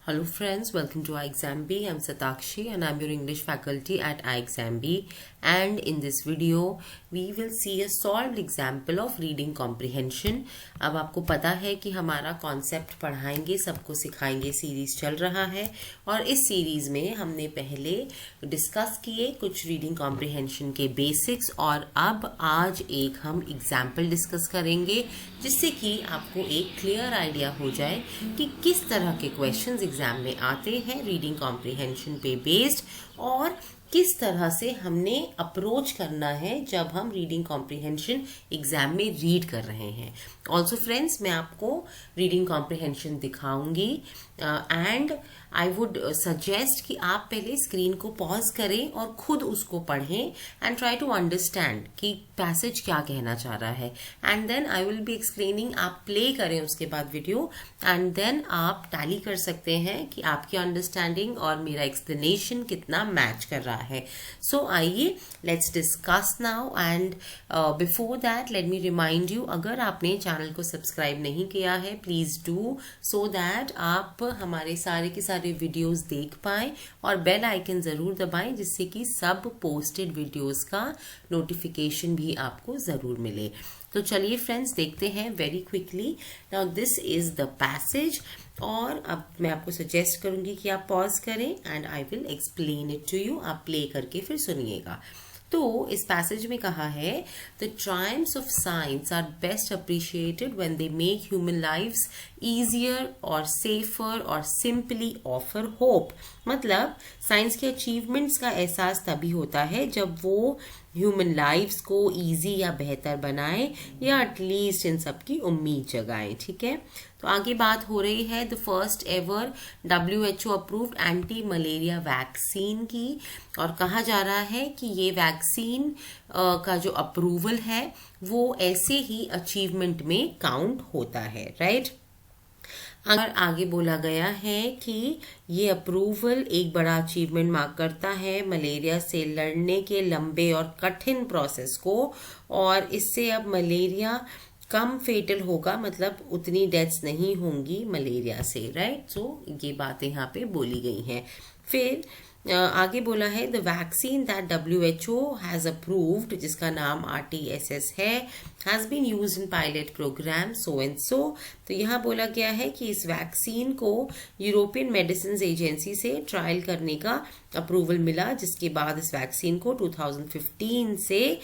Hello friends, welcome to iExamB. I'm Satakshi and I'm your English faculty at iExamB. And in this video, we will see a solved example of reading comprehension. अब आपको पता है कि हमारा concept पढ़ाएंगे, सबको सिखाएंगे series चल रहा है और इस सीरीज में हमने पहले डिस्कस किए कुछ रीडिंग कॉम्प्रिहेंशन के बेसिक्स और अब आज एक हम एग्जाम्पल डिस्कस करेंगे जिससे कि आपको एक क्लियर आइडिया हो जाए कि किस तरह के क्वेश्चंस एग्जाम में आते हैं रीडिंग कॉम्प्रिहेंशन पे बेस्ड और किस तरह से हमने अप्रोच करना है जब हम रीडिंग कॉम्प्रिहेंशन एग्जाम में रीड कर रहे हैं. ऑल्सो फ्रेंड्स, मैं आपको रीडिंग कॉम्प्रिहेंशन दिखाऊंगी एंड आई वुड सजेस्ट कि आप पहले स्क्रीन को पॉज करें और खुद उसको पढ़ें एंड ट्राई टू अंडरस्टैंड कि पैसेज क्या कहना चाह रहा है and then I will be explaining. आप प्ले करें उसके बाद वीडियो एंड देन आप टैली कर सकते हैं कि आपकी अंडरस्टैंडिंग और मेरा एक्सप्लेनेशन कितना मैच कर रहा है. सो आइए let's discuss now and before that let me remind you, अगर आपने चैनल को सब्सक्राइब नहीं किया है प्लीज डू सो दैट आप हमारे सारे के सारे वीडियोस देख पाएं और बेल आइकन जरूर दबाएं जिससे कि सब पोस्टेड वीडियोस का नोटिफिकेशन भी आपको जरूर मिले. तो चलिए फ्रेंड्स देखते हैं very quickly. Now this is the passage और अब मैं आपको सजेस्ट करूंगी कि आप पॉज करें and I will explain it to you. आप प्ले करके फिर सुनिएगा. तो इस पैसेज में कहा है the triumphs of science are best appreciated when they make human lives easier और सेफर और सिंपली ऑफर होप. मतलब साइंस के अचीवमेंट्स का एहसास तभी होता है जब वो ह्यूमन लाइव्स को इजी या बेहतर बनाए या एटलीस्ट इन सब की उम्मीद जगाए. ठीक है, तो आगे बात हो रही है the first ever WHO approved anti malaria vaccine की और कहा जा रहा है कि ये वैक्सीन का जो अप्रूवल है वो ऐसे ही अचीवमेंट में काउंट होता है. राइट, अगर आगे बोला गया है कि ये अप्रूवल एक बड़ा अचीवमेंट मार्क करता है मलेरिया से लड़ने के लंबे और कठिन प्रोसेस को और इससे अब मलेरिया कम फेटल होगा, मतलब उतनी डेथ्स नहीं होंगी मलेरिया से. राइट, सो ये बातें यहाँ पे बोली गई हैं. फिर आगे बोला है the vaccine that WHO has approved, जिसका नाम RTS है, has been used in pilot program so and so. तो यहाँ बोला गया है कि इस वैक्सीन को यूरोपियन मेडिसिन एजेंसी से ट्रायल करने का अप्रूवल मिला, जिसके बाद इस वैक्सीन को 2015 से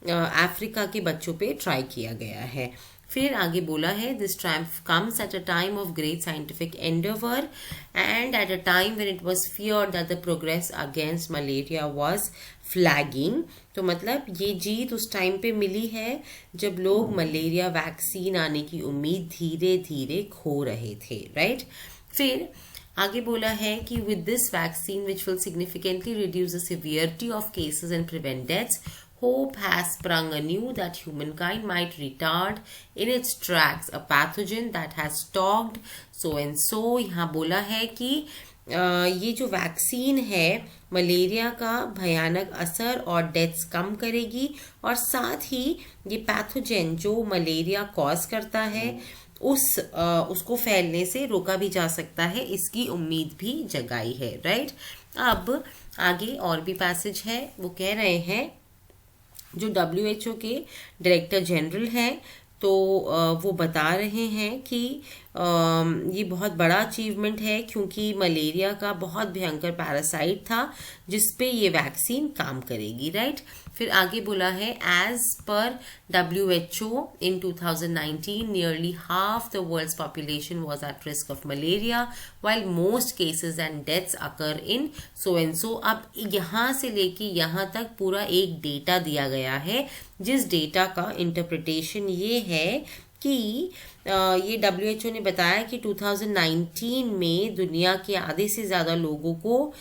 अफ्रीका के बच्चों पे ट्राई किया गया है. फिर आगे बोला है this Triumph comes at a time of great scientific Endeavour and at a time when it was feared that the progress against malaria was flagging. तो मतलब ये जीत उस टाइम पे मिली है जब लोग मलेरिया वैक्सीन आने की उम्मीद धीरे धीरे खो रहे थे. राइट, फिर आगे बोला है कि with this vaccine which will significantly reduce the severity of cases and prevent deaths, hope has sprung anew that humankind might retard in its tracks a pathogen that has stalked so and so. यहाँ बोला है कि ये जो vaccine है malaria का भयानक असर और डेथ्स कम करेगी और साथ ही ये पैथोजेन जो मलेरिया कॉज करता है उसको फैलने से रोका भी जा सकता है, इसकी उम्मीद भी जगाई है. राइट, अब आगे और भी पैसेज है. वो कह रहे हैं जो WHO के डायरेक्टर जनरल हैं तो वो बता रहे हैं कि ये बहुत बड़ा अचीवमेंट है क्योंकि मलेरिया का बहुत भयंकर पैरासाइट था जिस पे ये वैक्सीन काम करेगी. राइट, फिर आगे बोला है एज पर WHO in 2019 nearly half the world's population was at risk of malaria while most cases and deaths occur in so and so. अब यहाँ से लेके यहाँ तक पूरा एक डेटा दिया गया है जिस डेटा का इंटरप्रिटेशन ये है कि ये WHO ने बताया कि 2019 में दुनिया के आधे से ज़्यादा लोगों को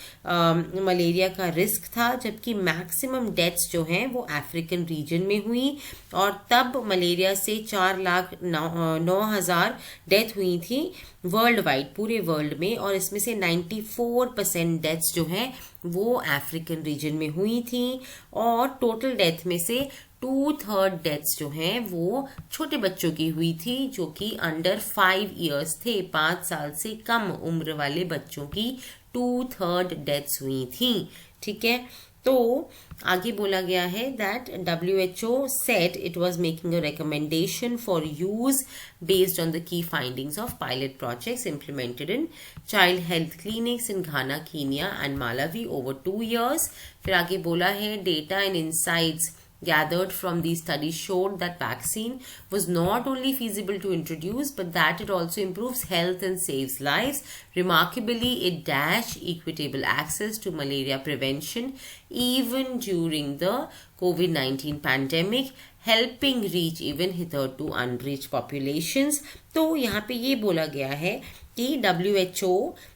मलेरिया का रिस्क था, जबकि मैक्सिमम डेथ्स जो हैं वो अफ्रीकन रीजन में हुई और तब मलेरिया से 4,09,000 डेथ हुई थी वर्ल्ड वाइड, पूरे वर्ल्ड में, और इसमें से 94% डेथ्स जो हैं वो अफ्रीकन रीजन में हुई थी और टोटल डेथ में से 2/3 डेथ्स जो हैं वो छोटे बच्चों की हुई थी, जो कि अंडर 5 इयर्स थे। 5 साल से कम उम्र वाले बच्चों की 2/3 डेथ्स हुई थी। ठीक है, तो आगे बोला गया है that WHO said it was making a recommendation for use based on the key findings of pilot projects implemented in child health clinics in Ghana, Kenya and Malawi over 2 years. फिर आगे बोला है data and insights gathered from these studies showed that vaccine was not only feasible to introduce but that it also improves health and saves lives. Remarkably, it dashed equitable access to malaria prevention even during the COVID-19 pandemic, helping reach even hitherto unreached populations. तो यहाँ पे ये बोला गया है कि WHO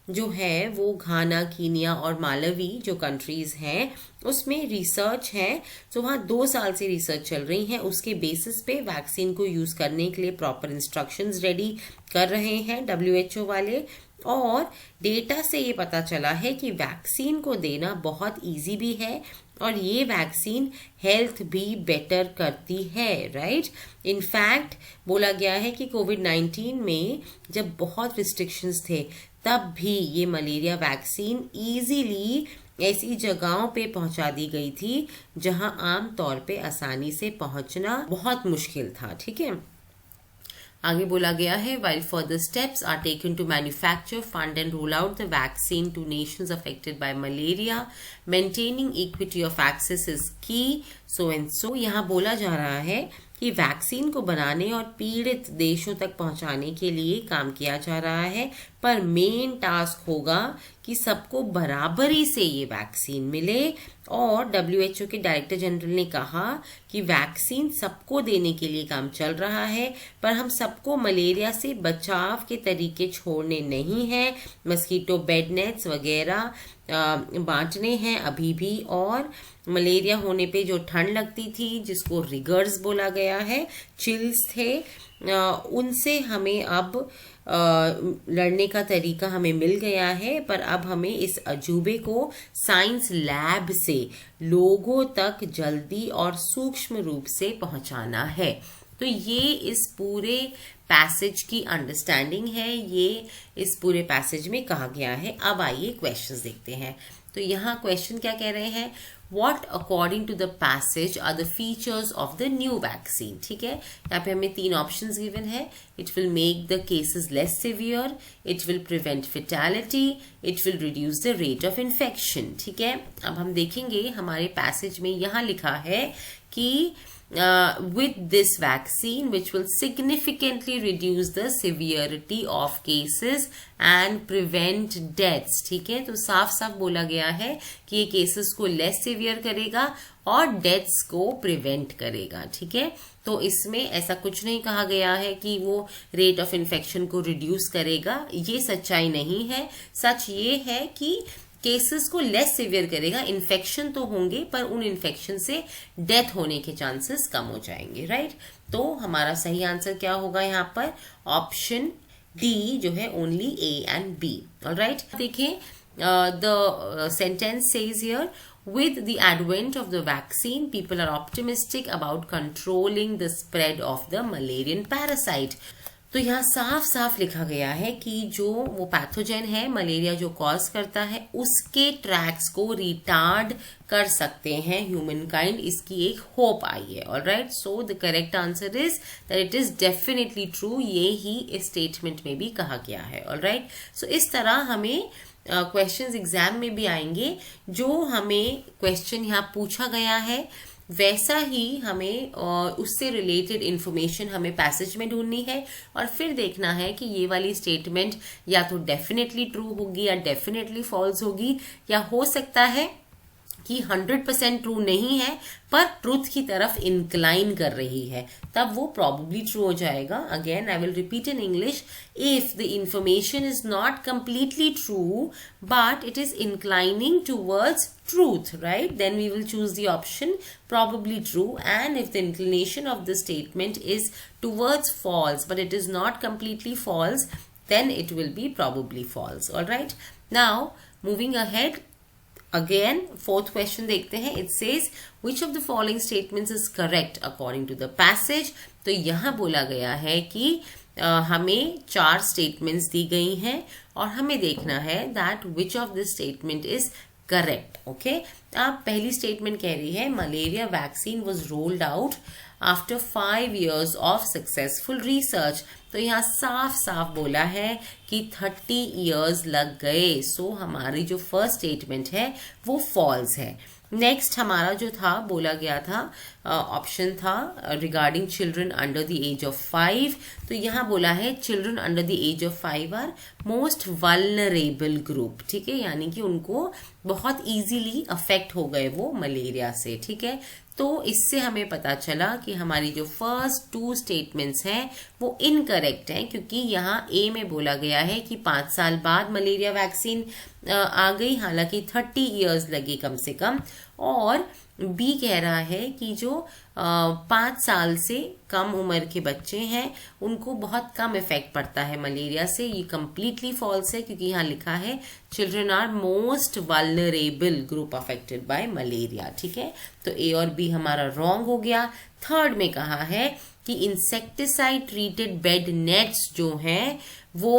जो है वो घाना, कीनिया और मालवी जो कंट्रीज हैं उसमें रिसर्च है। तो वहाँ 2 साल से रिसर्च चल रही है, उसके बेसिस पे वैक्सीन को यूज करने के लिए प्रॉपर इंस्ट्रक्शंस रेडी कर रहे हैं WHO वाले। और डेटा से ये पता चला है कि वैक्सीन को देना बहुत इजी भी है और ये वैक्सीन हेल्थ भी बेटर करती है, राइट। इनफैक्ट बोला गया है कि कोविड-19 में जब बहुत रिस्ट्रिक्शंस थे तब भी ये मलेरिया वैक्सीन इजीली ऐसी जगहों पे पहुंचा दी गई थी जहां आम तौर पे आसानी से पहुंचना बहुत मुश्किल था। ठीक है, आगे बोला गया है while further steps are taken to manufacture, fund and roll out the vaccine to nations affected by malaria, maintaining equity of access is key, so and so। यहाँ बोला जा रहा है कि वैक्सीन को बनाने और पीड़ित देशों तक पहुंचाने के लिए काम किया जा रहा है, पर मेन टास्क होगा कि सबको बराबरी से ये वैक्सीन मिले। और WHO के डायरेक्टर जनरल ने कहा कि वैक्सीन सबको देने के लिए काम चल रहा है, पर हम सबको मलेरिया से बचाव के तरीके छोड़ने नहीं हैं। मस्कीटो बेड नेट्स वगैरह बांटने हैं अभी भी। और मलेरिया होने पे जो ठंड लगती थी जिसको रिगर्स बोला गया है, चिल्स थे, उनसे हमें अब लड़ने का तरीका हमें मिल गया है, पर अब हमें इस अजूबे को साइंस लैब से लोगों तक जल्दी और सूक्ष्म रूप से पहुंचाना है। तो ये इस पूरे पैसेज की अंडरस्टैंडिंग है, ये इस पूरे पैसेज में कहा गया है। अब आइए क्वेश्चंस देखते हैं। तो यहाँ क्वेश्चन क्या कह रहे हैं, What according to the passage are the features of the new vaccine। ठीक है, यहाँ पे हमें 3 ऑप्शंस गिवन है। It will make the cases less severe, it will prevent fatality, it will reduce the rate of infection। ठीक है, अब हम देखेंगे हमारे पैसेज में यहाँ लिखा है कि with this vaccine which will significantly reduce the severity of cases and prevent deaths। ठीक है, तो साफ साफ बोला गया है कि ये केसेस को लेस सिवियर करेगा और डेथ्स को प्रिवेंट करेगा। ठीक है, तो इसमें ऐसा कुछ नहीं कहा गया है कि वो रेट ऑफ इन्फेक्शन को रिड्यूस करेगा, ये सच्चाई नहीं है। सच ये है कि केसेस को लेस सिवियर करेगा, इन्फेक्शन तो होंगे पर उन इन्फेक्शन से डेथ होने के चांसेस कम हो जाएंगे, राइट। तो हमारा सही आंसर क्या होगा यहाँ पर, ऑप्शन डी जो है only A and B. Alright, देखिए the sentence says here with the advent of the vaccine people are optimistic about controlling the spread of the Malarian parasite। तो यहाँ साफ साफ लिखा गया है कि जो वो पैथोजेन है मलेरिया जो कॉज करता है उसके ट्रैक्स को रिटार्ड कर सकते हैं ह्यूमन काइंड, इसकी एक होप आई है। Alright, so the correct answer is that it is definitely true, ये ही इस स्टेटमेंट में भी कहा गया है। ऑलराइट, सो इस तरह हमें क्वेश्चंस एग्जाम में भी आएंगे, जो हमें क्वेश्चन यहाँ पूछा गया है वैसा ही हमें उससे रिलेटेड इंफॉर्मेशन हमें पैसेज में ढूंढनी है और फिर देखना है कि ये वाली स्टेटमेंट या तो डेफिनेटली ट्रू होगी या डेफिनेटली फॉल्स होगी, या हो सकता है कि 100% ट्रू नहीं है पर ट्रूथ की तरफ इंक्लाइन कर रही है, तब वो प्रॉबेबली ट्रू हो जाएगा। Again I will repeat in English, if the information is not completely true but it is inclining towards truth, right, then we will choose the option probably true, and if the inclination of the statement is towards false but it is not completely false, then it will be probably false. All right, now moving ahead, again fourth question देखते हैं. It says which of the following statements is correct according to the passage. तो यहाँ बोला गया है कि हमें 4 statements दी गई हैं और हमें देखना है that which of this statement is correct. Okay, अब पहली स्टेटमेंट कह रही है malaria vaccine was rolled out after 5 years of successful research. तो यहाँ साफ साफ बोला है कि 30 years लग गए. सो हमारी जो फर्स्ट स्टेटमेंट है वो फॉल्स है. नेक्स्ट हमारा जो था बोला गया था ऑप्शन था regarding children under the age of 5. तो यहाँ बोला है children under the age of 5 are most vulnerable group. ठीक है, यानी कि उनको बहुत इजीली अफेक्ट हो गए वो मलेरिया से. ठीक है, तो इससे हमें पता चला कि हमारी जो फर्स्ट 2 स्टेटमेंट्स हैं वो इनकरेक्ट हैं, क्योंकि यहाँ ए में बोला गया है कि 5 साल बाद मलेरिया वैक्सीन आ गई, हालांकि 30 years लगे कम से कम. और बी कह रहा है कि जो 5 साल से कम उम्र के बच्चे हैं उनको बहुत कम इफेक्ट पड़ता है मलेरिया से. ये कंप्लीटली फॉल्स है, क्योंकि यहाँ लिखा है children are most vulnerable group affected by malaria. ठीक है, तो ए और बी हमारा रॉन्ग हो गया. थर्ड में कहा है कि इंसेक्टिसाइड ट्रीटेड बेड नेट्स जो हैं वो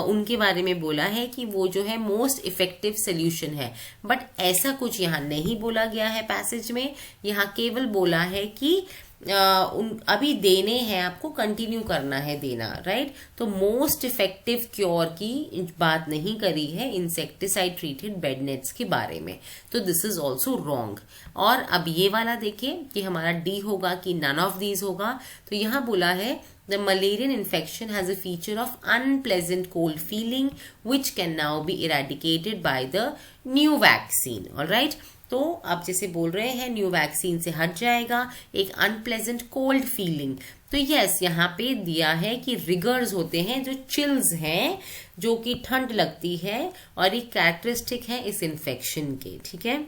उनके बारे में बोला है कि वो जो है मोस्ट इफेक्टिव सोल्यूशन है. बट ऐसा कुछ यहाँ नहीं बोला गया है पैसेज में. यहाँ केवल बोला है कि अभी देने हैं, आपको कंटिन्यू करना है देना, राइट. तो मोस्ट इफेक्टिव क्योर की बात नहीं करी है इंसेक्टिसाइड ट्रीटेड बेड नेट्स के बारे में. तो दिस इज ऑल्सो रॉन्ग. और अब ये वाला देखिए कि हमारा डी होगा कि नन ऑफ दीज होगा. तो यहाँ बोला है the Malarian infection has a feature of unpleasant cold feeling which can now be eradicated by the new vaccine. Alright? तो अब जैसे बोल रहे हैं न्यू वैक्सीन से हट जाएगा एक अनप्लेजेंट कोल्ड फीलिंग. तो यस, यहाँ पे दिया है कि रिगर्स होते हैं जो चिल्स हैं, जो कि ठंड लगती है और एक कैरेक्टरिस्टिक है इस इन्फेक्शन के. ठीक है,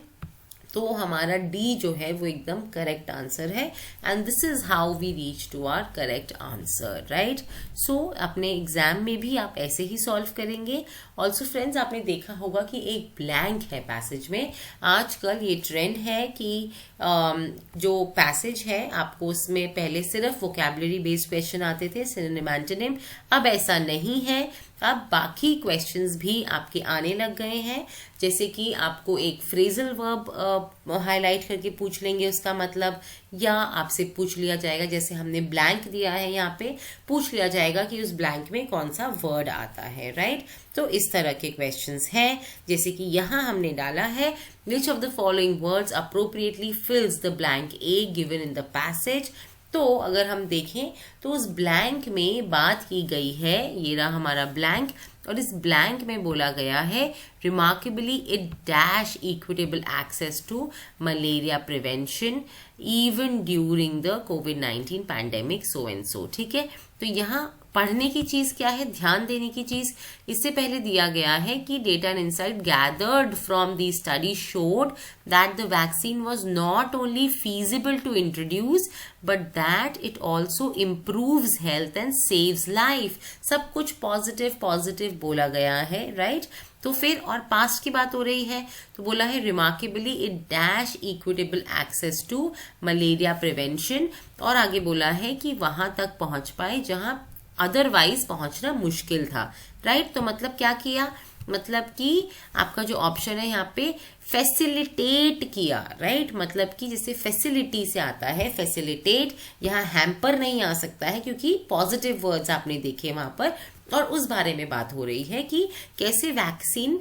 तो हमारा डी जो है वो एकदम करेक्ट आंसर है. And this is how we reach to our correct answer, right. So अपने एग्जाम में भी आप ऐसे ही सॉल्व करेंगे. ऑल्सो फ्रेंड्स, आपने देखा होगा कि एक ब्लैंक है पैसेज में. आजकल ये ट्रेंड है कि जो पैसेज है आपको उसमें पहले सिर्फ वोकैबुलरी बेस्ड क्वेश्चन आते थे, सिनोनिम एंटोनिम. अब ऐसा नहीं है, अब बाकी क्वेश्चंस भी आपके आने लग गए हैं. जैसे कि आपको एक फ्रेजल वर्ब हाईलाइट करके पूछ लेंगे उसका मतलब, या आपसे पूछ लिया जाएगा जैसे हमने ब्लैंक दिया है यहाँ पे, पूछ लिया जाएगा कि उस ब्लैंक में कौन सा वर्ड आता है, राइट. तो इस तरह के क्वेश्चंस हैं. जैसे कि यहाँ हमने डाला है विच of the following words appropriately फिल्स the blank A given in the passage. तो अगर हम देखें तो उस ब्लैंक में बात की गई है, ये रहा हमारा ब्लैंक, और इस ब्लैंक में बोला गया है remarkably it dash equitable access to malaria prevention even during the कोविड-19 पैंडेमिक सो एंड सो. ठीक है, तो यहाँ पढ़ने की चीज क्या है, ध्यान देने की चीज. इससे पहले दिया गया है कि data and insight gathered from the study showed that the vaccine was not only feasible to introduce but that it also improves health and saves life. सब कुछ पॉजिटिव पॉजिटिव बोला गया है, राइट. तो फिर और पास्ट की बात हो रही है तो बोला है remarkably it dash equitable access to malaria prevention, और आगे बोला है कि वहां तक पहुंच पाए जहां अदरवाइज पहुंचना मुश्किल था, राइट. तो मतलब क्या किया, मतलब कि आपका जो ऑप्शन है यहाँ पे फैसिलिटेट किया, राइट. मतलब कि जैसे फैसिलिटी से आता है फैसिलिटेट, यहाँ हैम्पर नहीं आ सकता है क्योंकि पॉजिटिव वर्ड्स आपने देखे वहां पर, और उस बारे में बात हो रही है कि कैसे वैक्सीन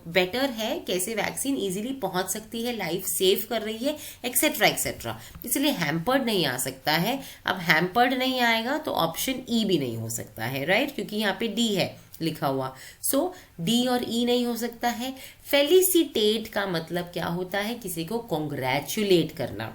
बेटर है, कैसे वैक्सीन इजीली पहुंच सकती है, लाइफ सेव कर रही है, एक्सेट्रा एक्सेट्रा. इसलिए हैम्पर्ड नहीं आ सकता है. अब हैम्पर्ड नहीं आएगा तो ऑप्शन ई भी नहीं हो सकता है, राइट, क्योंकि यहाँ पे डी है लिखा हुआ. सो डी और ई नहीं हो सकता है. फेलिसिटेट का मतलब क्या होता है, किसी को कॉन्ग्रेचुलेट करना.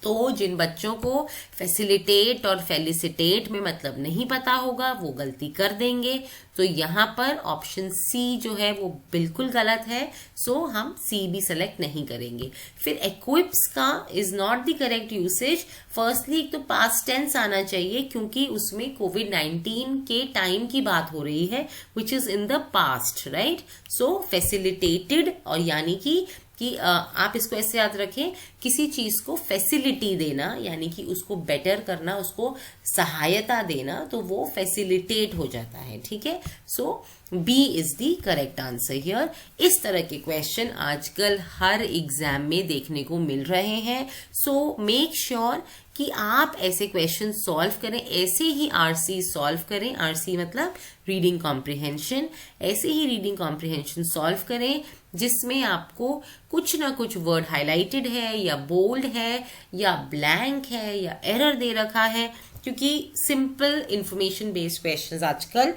तो जिन बच्चों को फैसिलिटेट और फेलिसिटेट में मतलब नहीं पता होगा वो गलती कर देंगे. तो यहाँ पर ऑप्शन सी जो है वो बिल्कुल गलत है. सो हम सी भी सेलेक्ट नहीं करेंगे. फिर एक्विप्स का is not the correct usage. Firstly एक तो पास्ट टेंस आना चाहिए क्योंकि उसमें कोविड-19 के टाइम की बात हो रही है which is in the past, right. So facilitated, और यानी कि कि आप इसको ऐसे याद रखें, किसी चीज को फैसिलिटी देना यानी कि उसको बेटर करना, उसको सहायता देना, तो वो फैसिलिटेट हो जाता है, ठीक है। So B is the correct answer here. इस तरह के क्वेश्चन आजकल हर एग्जाम में देखने को मिल रहे हैं। सो मेक श्योर कि आप ऐसे क्वेश्चन सॉल्व करें, ऐसे ही आरसी सॉल्व करें। आरसी मतलब रीडिंग कॉम्प्रिहेंशन। ऐसे ही रीडिंग कॉम्प्रिहेंशन सॉल्व करें जिसमें आपको कुछ ना कुछ वर्ड हाईलाइटेड है या बोल्ड है या ब्लैंक है या एरर दे रखा है, क्योंकि सिंपल इंफॉर्मेशन बेस्ड क्वेश्चंस आजकल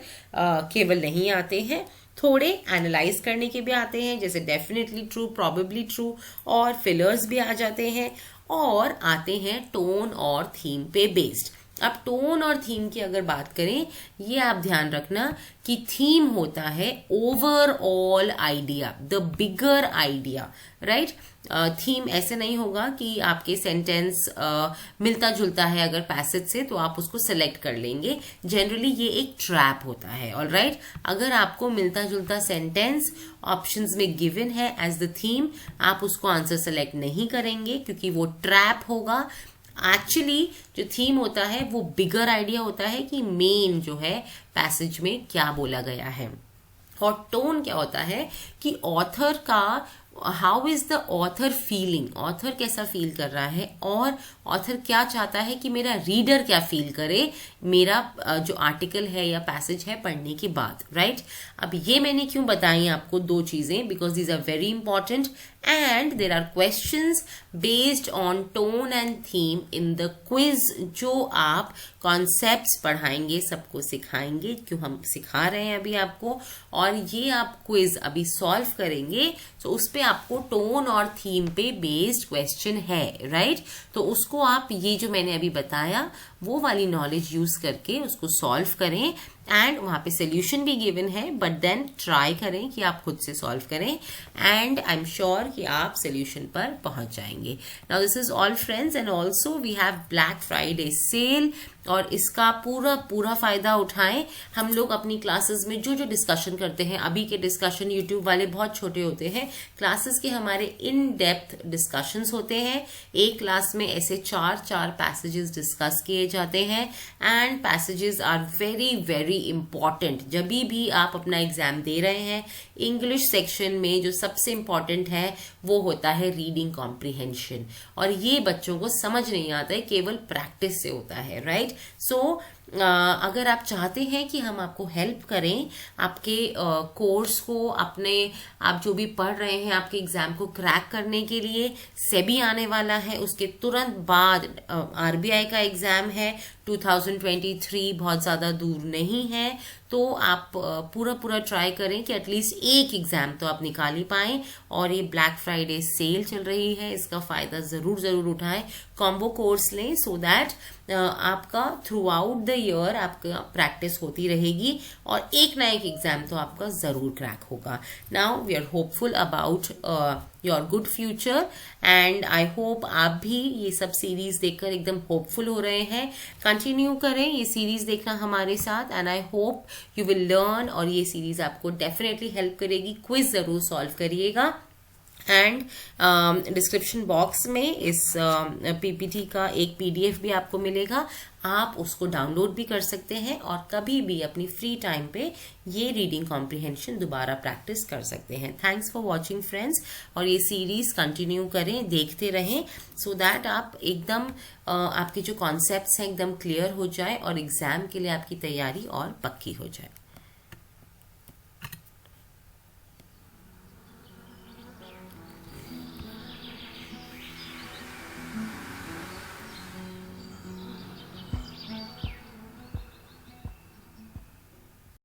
केवल नहीं आते हैं, थोड़े एनालाइज करने के भी आते हैं, जैसे डेफिनेटली ट्रू, प्रॉबेबली ट्रू, और फिलर्स भी आ जाते हैं, और आते हैं टोन और थीम पे बेस्ड। अब टोन और थीम की अगर बात करें, ये आप ध्यान रखना कि थीम होता है overall idea, the bigger idea, right. Theme ऐसे नहीं होगा कि आपके सेंटेंस मिलता जुलता है अगर पैसेज से तो आप उसको सेलेक्ट कर लेंगे। जनरली ये एक ट्रैप होता है, ऑलराइट। अगर आपको मिलता जुलता सेंटेंस ऑप्शंस में गिवन है एज द थीम, आप उसको आंसर सेलेक्ट नहीं करेंगे क्योंकि वो ट्रैप होगा। एक्चुअली जो थीम होता है वो बिगर आइडिया होता है कि मेन जो है पैसेज में क्या बोला गया है। और टोन क्या होता है कि ऑथर का, how is the author feeling, author कैसा फील कर रहा है और ऑथर क्या चाहता है कि मेरा रीडर क्या फील करे मेरा जो आर्टिकल है या पैसेज है पढ़ने के बाद, राइट। अब ये मैंने क्यों बताई आपको दो चीजें, because these are very important and there are questions based on tone and theme in the quiz. जो आप कॉन्सेप्ट्स पढ़ाएंगे, सबको सिखाएंगे, क्यों हम सिखा रहे हैं अभी आपको, और ये आप क्विज अभी सॉल्व करेंगे, तो उस पे आपको टोन और थीम पे बेस्ड क्वेश्चन है, राइट। तो उसको आप ये जो मैंने अभी बताया वो वाली नॉलेज यूज करके उसको सॉल्व करें, एंड वहां पे सोल्यूशन भी गिवन है, बट देन ट्राई करें कि आप खुद से सॉल्व करें, एंड आई एम श्योर कि आप सोल्यूशन पर पहुंच जाएंगे। Now this is all friends, and also we have black Friday sale, और इसका पूरा फायदा उठाएं। हम लोग अपनी क्लासेस में जो जो डिस्कशन करते हैं, अभी के डिस्कशन यूट्यूब वाले बहुत छोटे होते हैं, क्लासेस के हमारे इन डेप्थ डिस्कशंस होते हैं। एक क्लास में ऐसे 4 पैसेजेस डिस्कस किए जाते हैं, and passages are very very important. जब भी आप अपना एग्जाम दे रहे हैं, इंग्लिश सेक्शन में जो सबसे इंपॉर्टेंट है वो होता है रीडिंग कॉम्प्रिहेंशन, और ये बच्चों को समझ नहीं आता है, केवल प्रैक्टिस से होता है, राइट। सो अगर आप चाहते हैं कि हम आपको हेल्प करें आपके कोर्स को, अपने आप जो भी पढ़ रहे हैं आपके एग्जाम को क्रैक करने के लिए, सेबी आने वाला है, उसके तुरंत बाद आरबीआई का एग्जाम है 2023, बहुत ज्यादा दूर नहीं है, तो आप पूरा ट्राई करें कि एटलीस्ट एक एग्जाम तो आप निकाल ही पाएं। और ये ब्लैक फ्राइडे सेल चल रही है, इसका फायदा जरूर उठाएं, कॉम्बो कोर्स लें, सो दैट आपका थ्रू आउट द ईयर आपका प्रैक्टिस होती रहेगी, और एक ना एक एग्जाम तो आपका जरूर क्रैक होगा। Now we are hopeful about your good future, and I hope आप भी ये सब सीरीज देखकर एकदम होपफुल हो रहे हैं। कंटिन्यू करें ये सीरीज देखना हमारे साथ, and I hope you will learn, और ये सीरीज आपको डेफिनेटली हेल्प करेगी। क्विज जरूर सॉल्व करिएगा, एंड डिस्क्रिप्शन बॉक्स में इस पीपीटी का एक पीडीएफ भी आपको मिलेगा, आप उसको डाउनलोड भी कर सकते हैं, और कभी भी अपनी फ्री टाइम पे ये रीडिंग कॉम्प्रिहेंशन दोबारा प्रैक्टिस कर सकते हैं। थैंक्स फॉर वॉचिंग फ्रेंड्स, और ये सीरीज कंटिन्यू करें, देखते रहें, सो दैट आप एकदम आपके जो कॉन्सेप्ट्स हैं एकदम क्लियर हो जाए, और एग्जाम के लिए आपकी तैयारी और पक्की हो जाए।